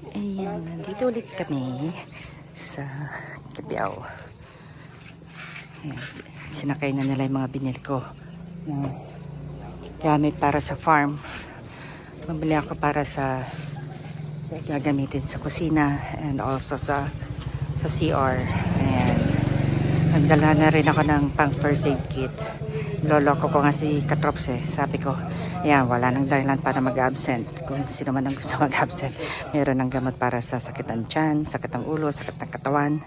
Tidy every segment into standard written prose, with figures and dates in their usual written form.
Ayan, nandito ulit kami sa Kipiao. Ayan, sinakay na nila yung mga binili ko na gamit para sa farm. Mabili ako para sa gagamitin sa kusina and also sa CR. Ayan, nagdala na rin ako ng pang first aid kit. Loloko ko nga si Katrops eh. Sabi ko, ayan, wala nang dahilan para mag-absent. Kung sino man ang gusto mag-absent, meron ng gamot para sa sakit ng tiyan, sakit ng ulo, sakit ng katawan.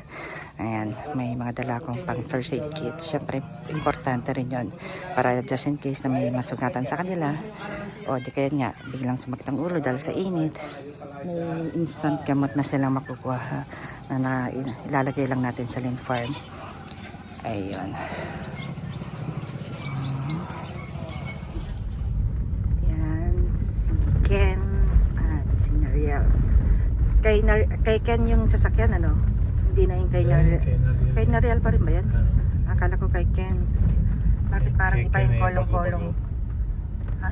Ayan, may mga dala akong pang first aid kit. Siyempre, importante rin yun para just in case na may masugatan sa kanila. O di kaya nga, biglang sumakit ang ulo dahil sa init. May instant gamot na silang makukuha na ilalagay lang natin sa Lynn Farm. Ayun. Ken at si Nariel. Kay Ken yung sasakyan, ano? Hindi na yung kay Nariel. Kay Nariel pa rin ba yan? Akala ko kay Ken. Bakit parang iba yung kolong-kolong? Ha?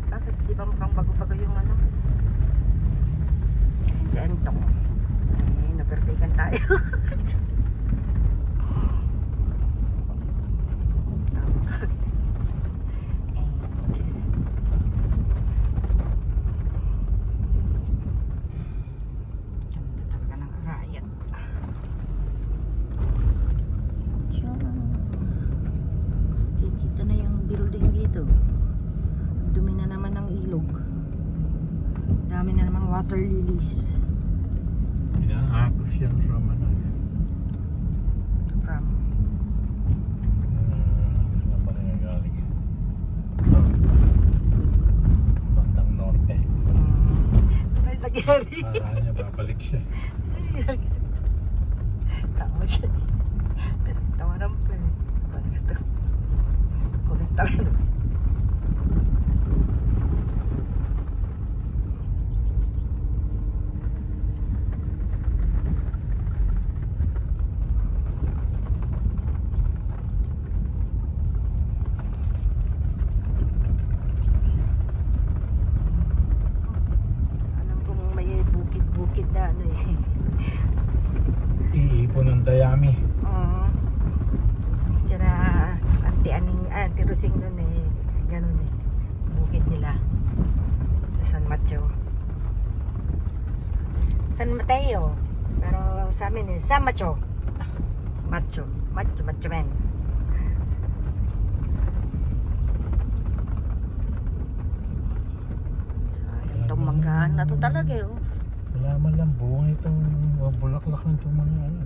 Bakit di ba mukhang bago-bago yung ano? Ayan si Entong. Ay, napertikan tayo. Dami na namang water lilies. Inaakos yan from ano? From? Saan pa rin galing yan? Bandang norte. Ay, nagyari. Parang niya babalik siya. Tama siya. Tawa naman pa eh. Parang ito. Kulit talaga. Bukid na ano eh. Iipon ng dayami. Oo. Yan na anti-rusing nun eh. Ganun eh. Bukid nila. San Mateo. San Mateo. Pero sa amin eh, San Mateo. Macho men. Sayang tong manggahan na to talaga eh. Oh. Wala man lang bunga itong bulaklak ng itong mga ano.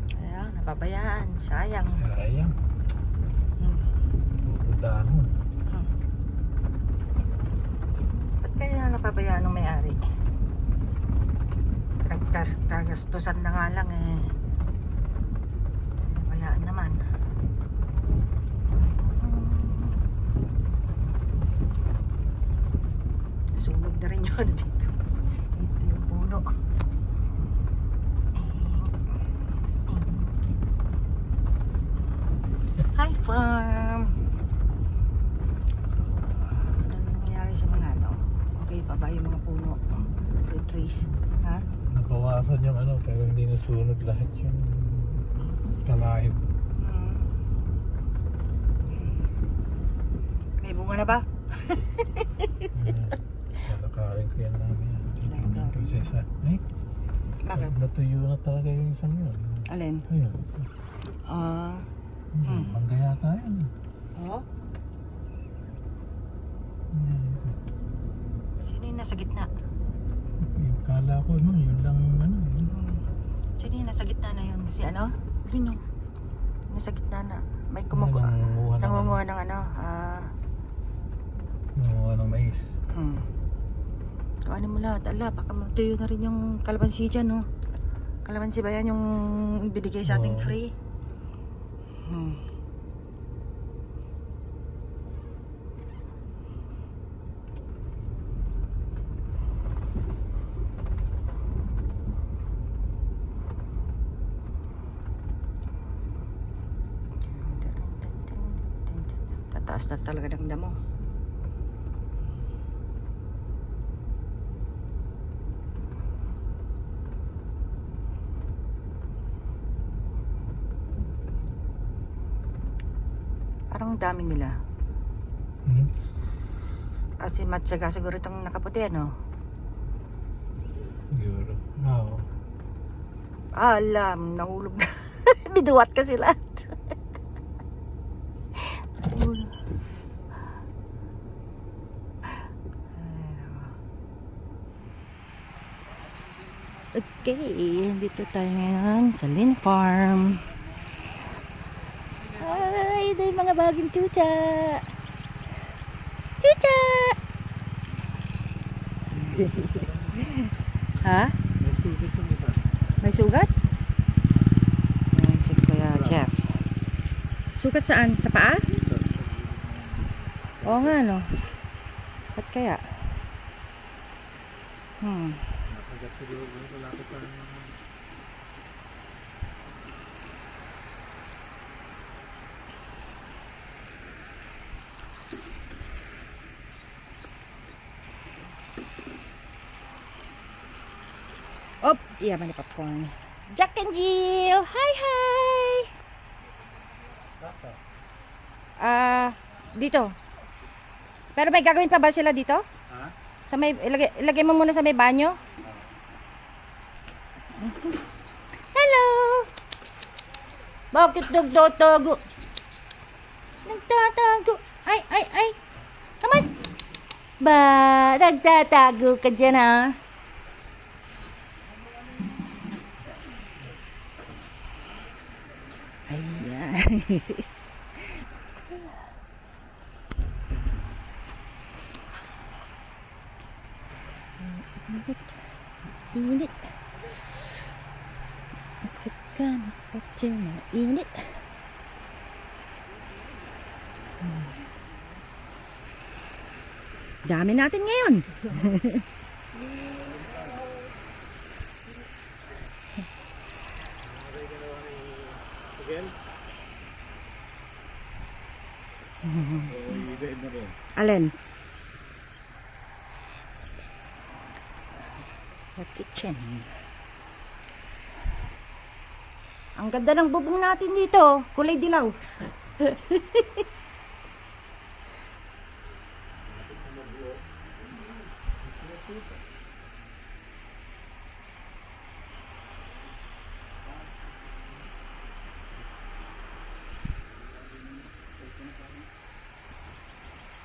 Kaya, napabayaan. Sayang. Sayang. Puro dahon. Ba't kaya napabayaan ng may-ari? Kagastusan na nga lang eh. Napabayaan naman. Nasunog na rin yun dito. Yung puno. Hi farm. Ano nangyari sa mga ano? Okay pa ba yung mga puno? Fruit trees? Ha? Nabawasan yung ano pero hindi nasunog lahat yung talahib. May bunga na ba? Lalakarin ko yan namin. Lalakarin. Isa. Ay? Bakit? Natuyo na talaga yung isang yun. Alin? Ayun. Mangga yata yun. Oo? Yan. Sino yung nasa gitna? Kala ko no, yun lang ano. Sino yung nasa gitna na yun? Si ano? Yun yung nasa gitna na. May kumukuha. Nangunguha ng ano? Nangunguha ng mais. Kawanin mo lahat. Ala, baka matuyo na rin yung kalamansi dyan, no? Kalamansi ba yan yung binigay sa ating free? Tataas na talaga ng damo. Parang dami nila. Hmm? Asin matyaga siguro itong nakaputi, ano? Siguro. Oo. Alam, nahulog na. Biduwat kasi lahat. Okay, dito tayo ngayon sa Lynn Farm. Ay, ito yung mga bagong chucha. Chucha! Ha? May sugat yung iba. May sugat? Ayan si Kuya Jeff. Sugat saan? Sa paa? Oo nga, no? Ba't kaya? Nakagat siguro yung malapit pa ng Op! Iyaman ni popcorn. Jack and Jill! Hi, hi! Dito. Pero may gagawin pa ba sila dito? Ha? Sa may, ilagay mo muna sa may banyo. Hello! Bakit nagtatago? Nagtatago. Ay, ay, ay. Come on. Ba, nagtatago ka dyan, ha? Ayan. Init. Init. Bakit ka nagpatya na init? Dami natin ngayon. Again? I-dead na rin. Alin? The kitchen. Ang ganda ng bubong natin dito. Kulay dilaw.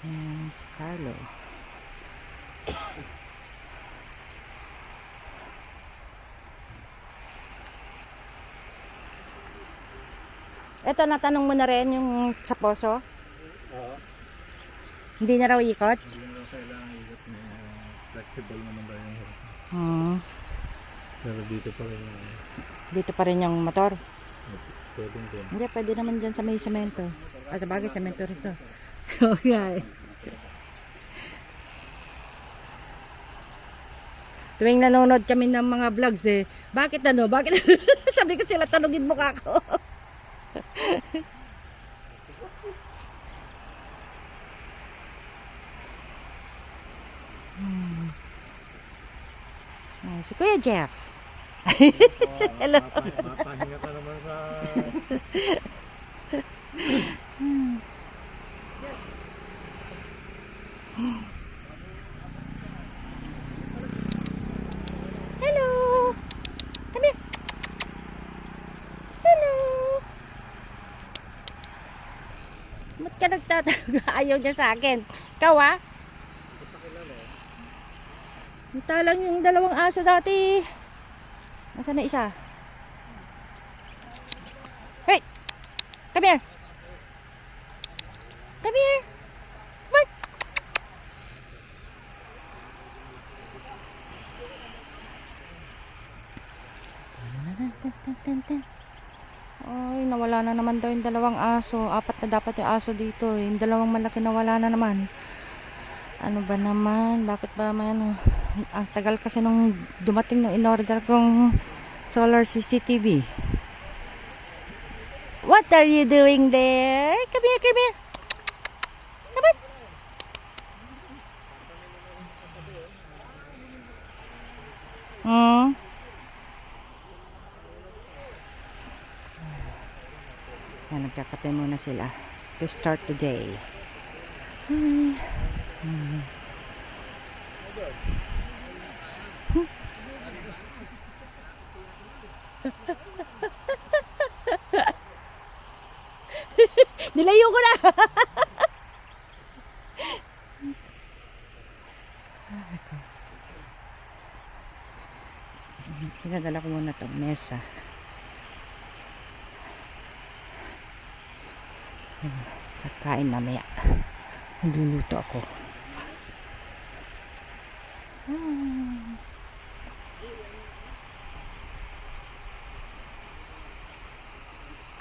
Ayan, si Carlo. Ito, natanong mo na rin yung sa poso? Oo. Hindi na raw ikot? Hindi mo kailangan ikot na flexible naman tayo yung horse. Pero dito pa rin Dito pa rin yung motor. pwedeng din. Hindi, pwede naman dyan sa may semento. Sa bagay, semento rin to. Okay. Tuwing nanonood kami ng mga vlogs bakit ano? Bakit? Sabi ko sila, tanungin mo ka ako. Si Kuya Jeff. Hello. Mapahinga ka naman sa... Hello. Come here. Hello. Ba't ka nagtatago? Ayaw niya sa akin. Ikaw Hinta lang yung dalawang aso dati. Nasaan na isa? Hey! Come here! Come here! Come on! Ay, nawala na naman daw yung dalawang aso. 4 na dapat yung aso dito. Yung dalawang malaki nawala na naman. Ano ba naman? Bakit ba may ano? Ang tagal kasi nung dumating nung in-order kong solar CCTV. What are you doing there? Come here, come here. Come on. Yan, nagkakape muna sila. to start the day. Nilayo ko na. Pinadala ko muna itong mesa. Kakain mamaya. Nagluluto ako.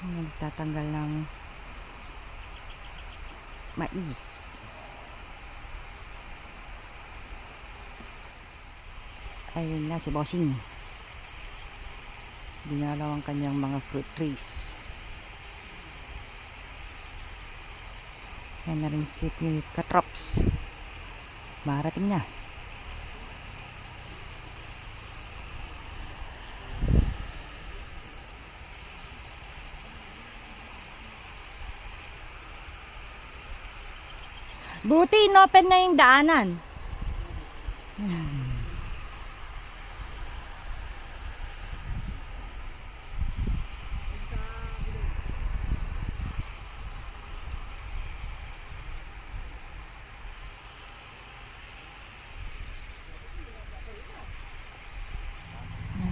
Nagtatanggal ng mais. Ayun na si Bossing. Dinalaw ang kanyang mga fruit trees. Yan na rin si Katrops. Marating na. Buti inopen na yung daanan.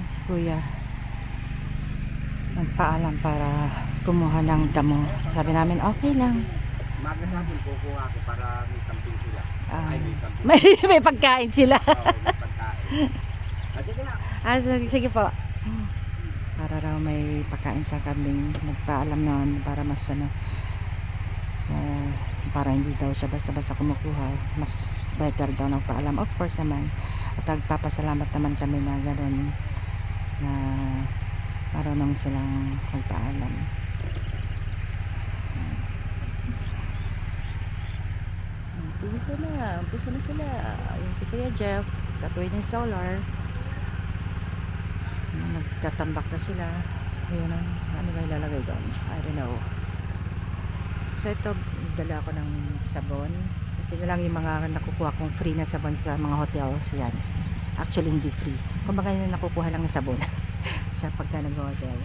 Si Kuya nagpaalam para kumuha ng damo. Sabi namin okay lang. Maga natin kukuha ako para may camping sila. Ay, may camping. May pagkain sila. Oo, may pagkain. Sige na. Sige po. Para raw may pagkain sa kambing. Nagpaalam naman para mas para hindi daw siya basta-basta kumukuha. Mas better daw nagpaalam. Of course naman. At nagpapasalamat naman kami na gano'n na marunong silang magpaalam. Umpisa na sila. Yung si Kuya Jeff, katuwid yung solar. Nagtatambak na sila. Ayun ang, ano ba ilalagay doon? I don't know. So ito, dala ko ng sabon. Ito na lang yung mga nakukuha kong free na sabon sa mga hotels. Yan. Actually, hindi free. Kumbaga nakukuha lang ng sabon sa pagka nag-hotel.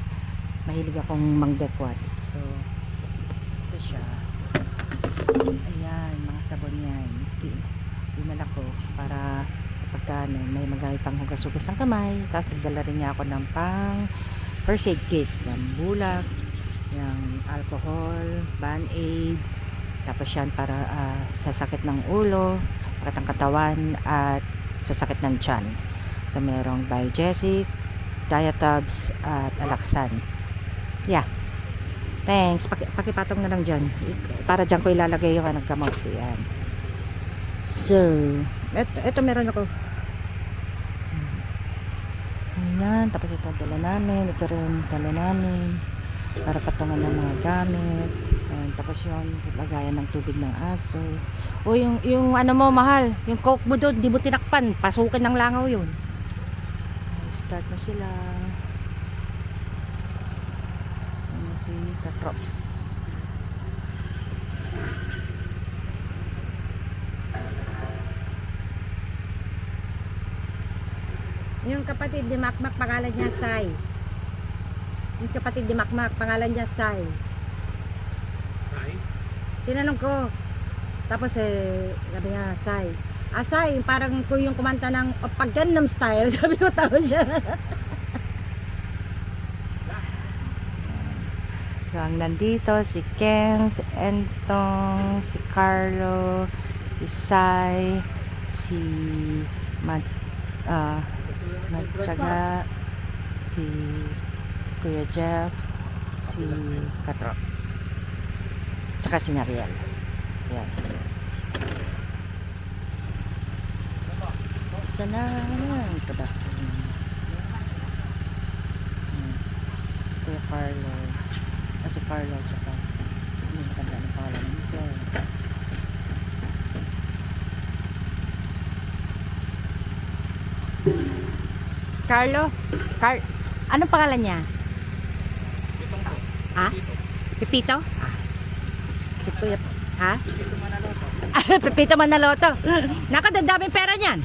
Mahilig akong mangdekwat. So, ito siya. Ayan, mga sabon yan. Dinala ko para pagka may magalit pang hugas-hugas ng kamay. Tapos nagdala rin niya ako ng pang first aid kit. Yung bulak, yung alcohol, band-aid. Tapos yan para sa sakit ng ulo, sakit ng katawan, at sa sakit ng tiyan. So merong Biogesic, Diatabs, at Alaxan. Yeah. Thanks. Pakipatong na lang dyan. Para dyan ko ilalagay yung gamot. Yan. So, eto meron ako. Ayan. Tapos ito dala namin. Ito rin dala namin. Para patungan ng mga gamit. Ayan. Tapos yung lagayan ng tubig ng aso. O yung ano mo mahal. Yung coke mo doon. Di mo tinakpan. Pasukin ng langaw yun. Start na sila. Si Katrops. Yung kapatid ni Makmak, pangalan niya Sai. Yung kapatid ni Makmak, pangalan niya Sai. Sai? Tinanong ko. Tapos sabi niya Sai. Sai, parang yung kumanta ng Pag Gangnam Style. Sabi ko, tao siya. So, ang nandito si Ken, si Entong, si Carlo, si Sai, si Matyaga, si Kuya Jeff, si Katrops, saka si Nariel. Yan. Sana ito ba? Si Kuya Carlo. Si Carlo tsaka hindi matanda ng pangalan niya. So, Carlo? Anong pangalan niya? Ha? Pipito? Si Kuya, ha? Pepito Manaloto. Naku, daming pera niyan.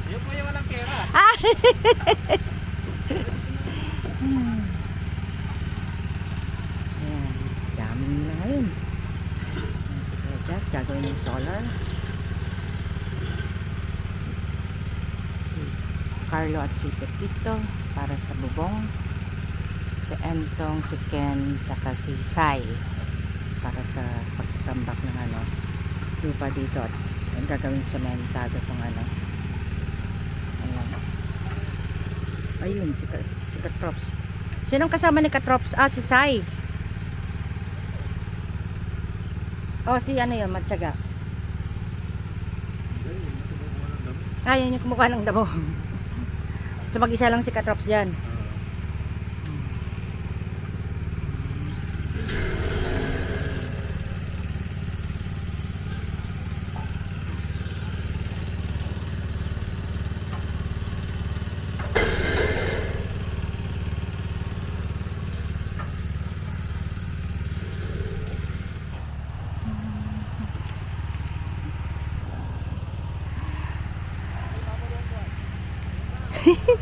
Yung po yung walang pera. Ayan, daming na ngayon. Si Kuya Jack, gagawin yung solar. Si Carlo at si Pepito para sa bubong. Si Entong, si Ken, tsaka si Sai para sa pagtambak ng lupa dito at gagawin sementado tong ayan. Ayun, si Katrops. Sinong kasama ni Katrops? Si Sai. Si yun, Matyaga. Yun yung kumukuha ng damo. So mag-isa lang si Katrops dyan.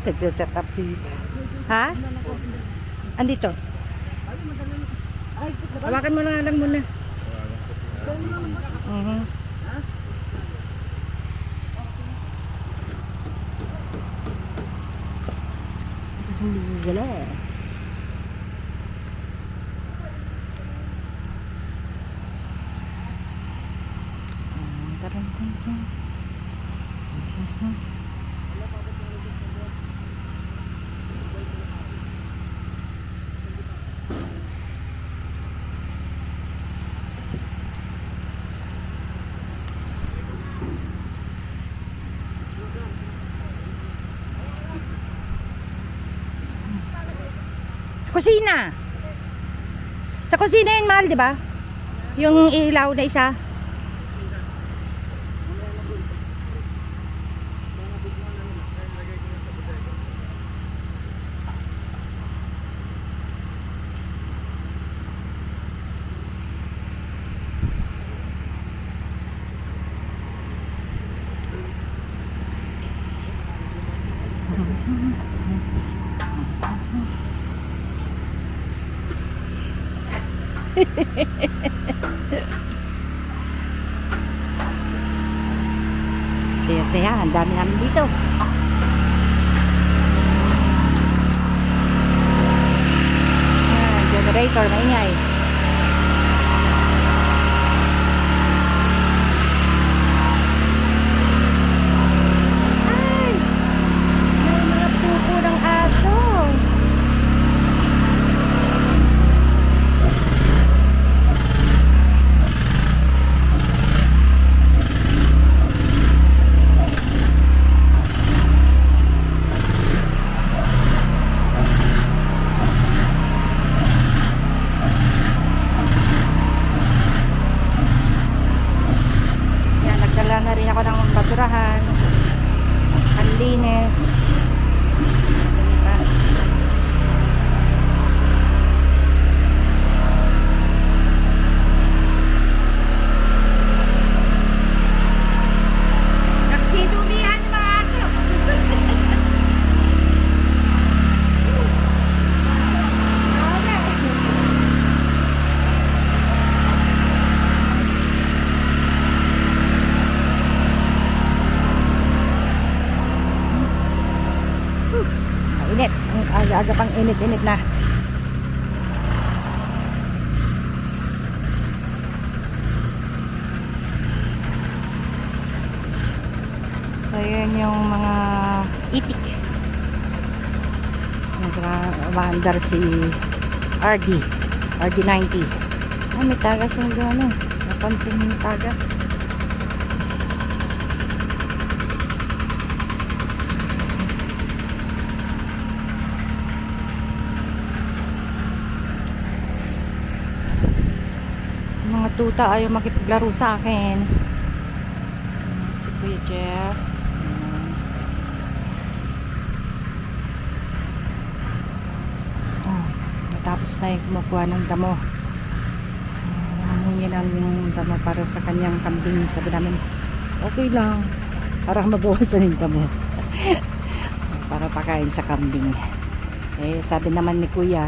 Nagsaset up si... Ha? Andito. Hawakan mo na lang muna. Busy sila eh. Kusina. Sa kusina yun, mahal, di ba? Yung ilaw na isa. Saya-saya, ang dami namin dito. Generator, maingay. Ay, may mga pupo ng aso. Na rin ako ng basurahan. Ang linis. Nagsidumihan yung mga aso. Init. Aga-aga pang init-init na. So, yun yung mga itik. Nasa maandar si RD90. May tagas yung gano'n. Napanting tagas. Mga tuta ayaw makipaglaro sa akin. Si Kuya Jeff. Matapos na yung kumukuha ng damo. ng damo para sa kanyang kambing. Sabi namin, okay lang. Para mabawasan yung damo. Para pakain sa kambing. Eh, sabi naman ni Kuya,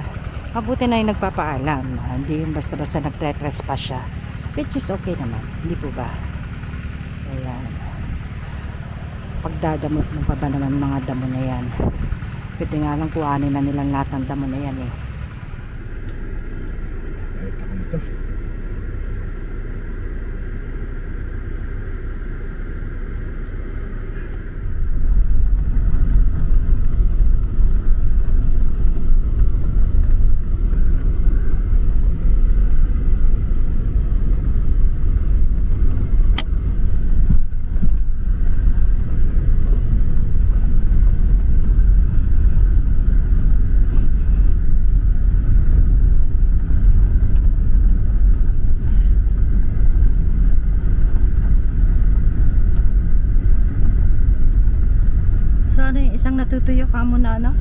mabuti na yung nagpapaalam. Hindi yung basta-basta nagtre-trespass siya. Which is okay naman. Hindi po ba? Ayan. Pagdadamot mo pa ba naman mga damo na yan? Pwede nga lang kuhanin na nilang lahat ng damo na yan eh. Ay, takot ito. So ano yung isang natutuyo ka muna ano?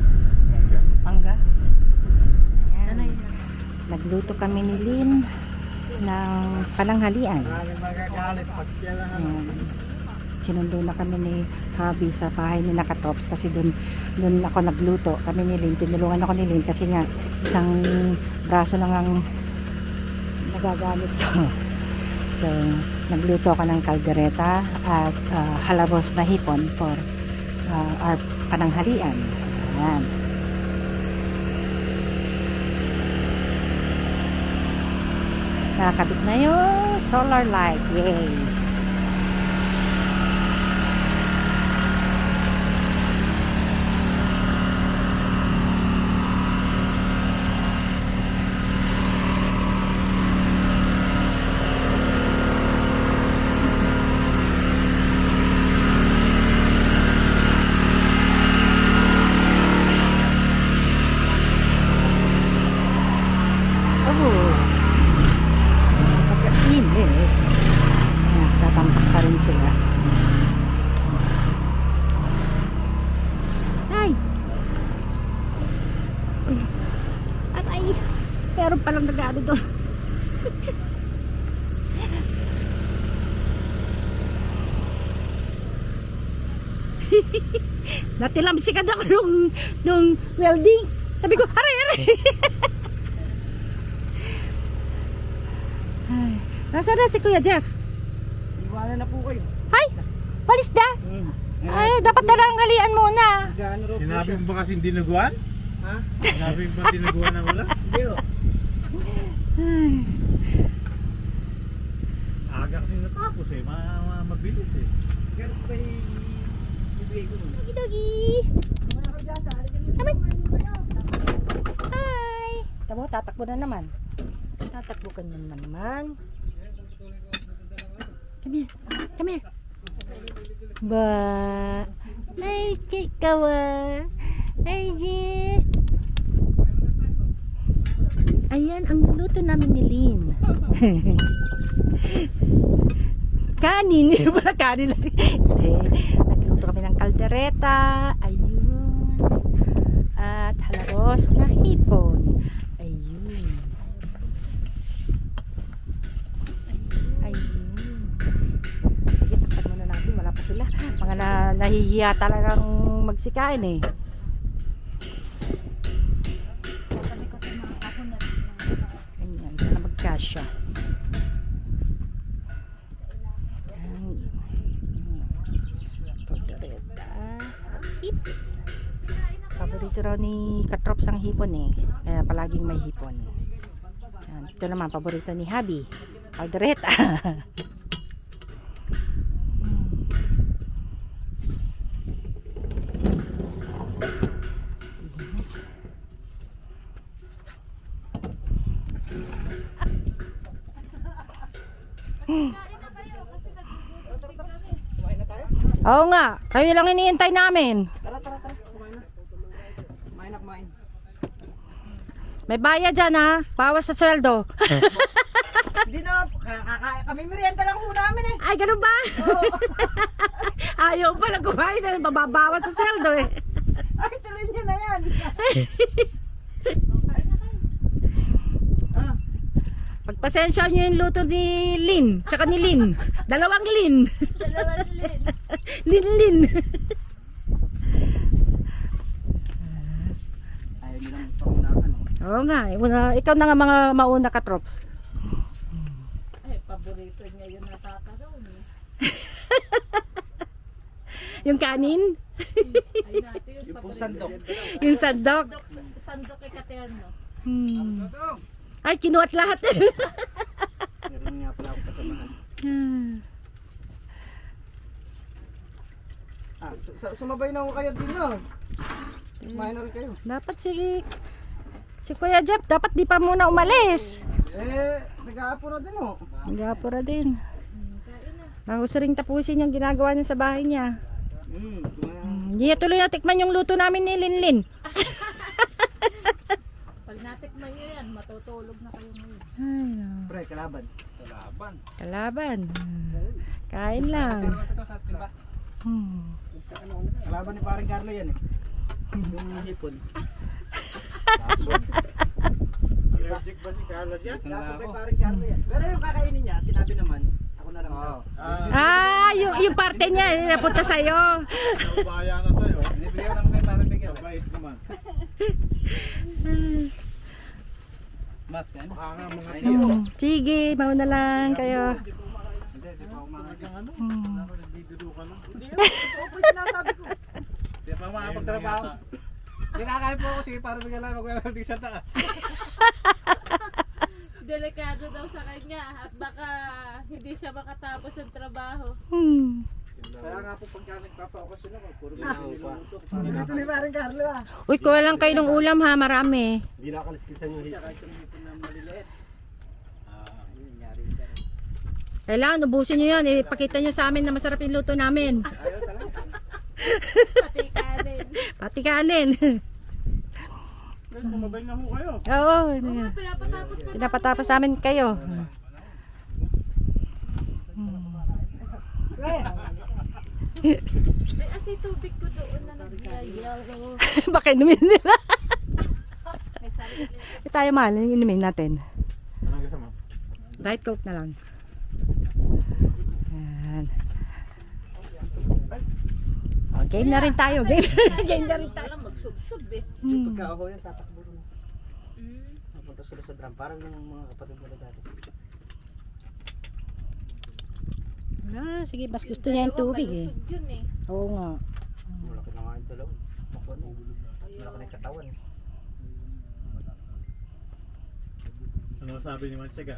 Mangga. Mangga. Ayan. Nagluto kami ni Lynn ng pananghalian. Magagalit pag yan ang Ayan. Sinundo na kami ni Habi sa bahay ni Nakatops kasi dun ako nagluto. Kami ni Lynn, tinulungan ako ni Lynn kasi nga isang braso lang ang nagagamit ko. So, nagluto ako ng kaldereta at halabos na hipon for our pananghalian. Ayan. Nakakabit na yung solar light. Yay! Oh! Pagkainit. Ayan, tatampak pa rin sila. Ay! Aray! Meron palang nag-ano doon. Natilamsikan ako nung welding. Sabi ko, aray, aray! Ay, nasaan na si Kuya Jeff? Iwanan na po kayo. Ay! Walis da! Ay, dapat dalanghalian muna. Gaano raw po Sinabi siya? mo ba kasi dinuguan? Ha? Sinabi mo ba dinuguan ng ulam? Hindi o. Ay, Aga kasi natapos eh. Mabilis eh. Ganun pa ibigay ko nun. dogi! Naman! Hi! Tama, tatakbo na naman. Tatakbo ka na naman. Come here. Come here. Ba! Ay, kikawa! Ay, Jess! Ayan, ang niluto namin ni Lynn. Kanin. Wala kanin lang. Hindi. Nagluto kami ng kaldereta. Ayun. At halabos na hipon. Ayun. Ayun. Sige, takpan muna natin. Wala pa sila. Mga nahihiya talagang magsikain eh. Ayan, sana magkasya. Kaldereta. Hipon. Paborito raw ni Katrops ang hipon eh. Kaya palaging may hipon. Ayan, ito naman, paborito ni Habi. Kaldereta. Oo nga, kayo lang iniintay namin. Tara. Kumain na. Kumain na, kumain. May bayad dyan ha, bawas sa sweldo. Hindi na, kami merienda lang po namin eh. Ay, ganun ba? Ayaw pala kumain na, mababawas sa sweldo eh. Ay, tuloy niya na yan. Pasensya nyo yung luto ni Lin, tsaka ni Lin. Dalawang Lin. Dalawang lin. Lin. Ayaw nilang pangunakan. Oo nga, ikaw na nga mga mauna ka, Trops. Ay, paborito niya yung natataroon. Yung kanin, Ay, natin yung Yung paborito. pong sandok. yung sandok. Sandok kay Katerno. Hmm. Ay, kinuhat lahat. Meron nga pala akong kasamahan. Sumabay na ako kayo din no. Kumain na rin kayo. Dapat si Kuya Jeff, dapat di pa muna umalis. Nag-aapura din oh. Nagapura din. Gusto rin tapusin yung ginagawa niya sa bahay niya. Hindi niya tuloy natikman yung luto namin ni Linlin. Pag natikman nyo yan, matutulog na kayo ngayon. Ay, no. Pre, kalaban. Kalaban. Kain lang. Kalaban ni parang Carlo yan eh. Yung hipon. Allergic ba si Carla dyan? Kaso kay parang Carlo yan. Pero yung kakainin niya, sinabi naman, ako na lang daw. Yung parte niya, napunta sa'yo. Naubaya na sa'yo. Bibigyan naman kay parang Miguel. Mabait naman. Mas yan? Baka nga mga tiro. Sige, mauna lang kayo. Hindi, di pa umangat. Kang ano? Ako nagdidido ka lang. Hindi yun, ito po yung sinasabi ko. Di pa makapagtrabaho. Hindi kakain po ako, sige parang Miguel lang, maglalagdig sa taas. Delikado daw sa kanya at baka hindi siya makatapos ng trabaho. Kaya nga po pagka nagpapa-okasyon ako, puro niluluto. Dito ni parang Carlo ah. Uy, kuha lang kayo ng ulam ha, marami. Hindi nakaliskisan yung hito. Kahit yung hipon na maliliit. Yun, nyari siya. Kailangan, ubusin nyo yun. Ipakita nyo sa amin na masarap yung luto namin. Ayaw talaga. Pati kanin. Pati kanin. Sumabay na ho kayo. Oo, Pinapatapos pa pinapatapos namin kayo. Ay, asi tubig ko doon na naglayaw. Baka inumin nila. May sarili. Tayo mahal, inumin natin. Anong gusto mo? Diet Coke na lang. Yan. Game na rin tayo. Game na rin tayo. Alam, magsubsob eh. Pagka ako yan, tatakbo rin. Mm. Napunta sila sa drum, parang yung mga kapatid nila dati. Sige, mas gusto niya yung tubig eh. Malusog yun eh. Oo nga. Malaki na nga yung dalaw. Malaki na yung katawan. Ano sabi ni Manchaga?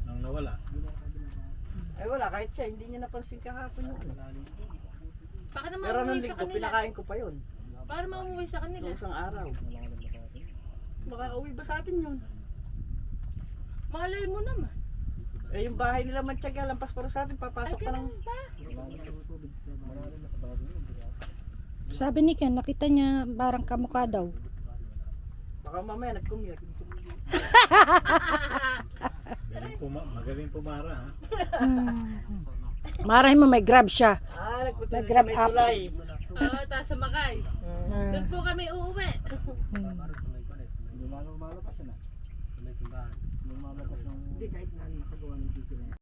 Nang nawala. Ay wala, kahit siya, hindi niya napansin kahapon yung ano. Baka naman Pero nung umuwi sa linggo, kanila. pinakain ko pa yun. Para maumuwi sa kanila. Nung isang araw. Makakauwi ba sa atin yun? Malay mo naman. Eh yung bahay nila Manchaga, lampas para sa atin, Ay, papasok pa lang. ganun ba? Sabi ni Ken, nakita niya parang kamukha daw. Baka mamaya nag-commute. Magaling pumara ha. Marahin mo may grab siya. Nagpunta Nag-grab sa may up. tulay. Oo, tapos sumakay. Doon po kami uuwi. Lumalo pa siya na. May simbahan. Lumalo pa siyang... Hindi, kahit na nakagawa ng dito na.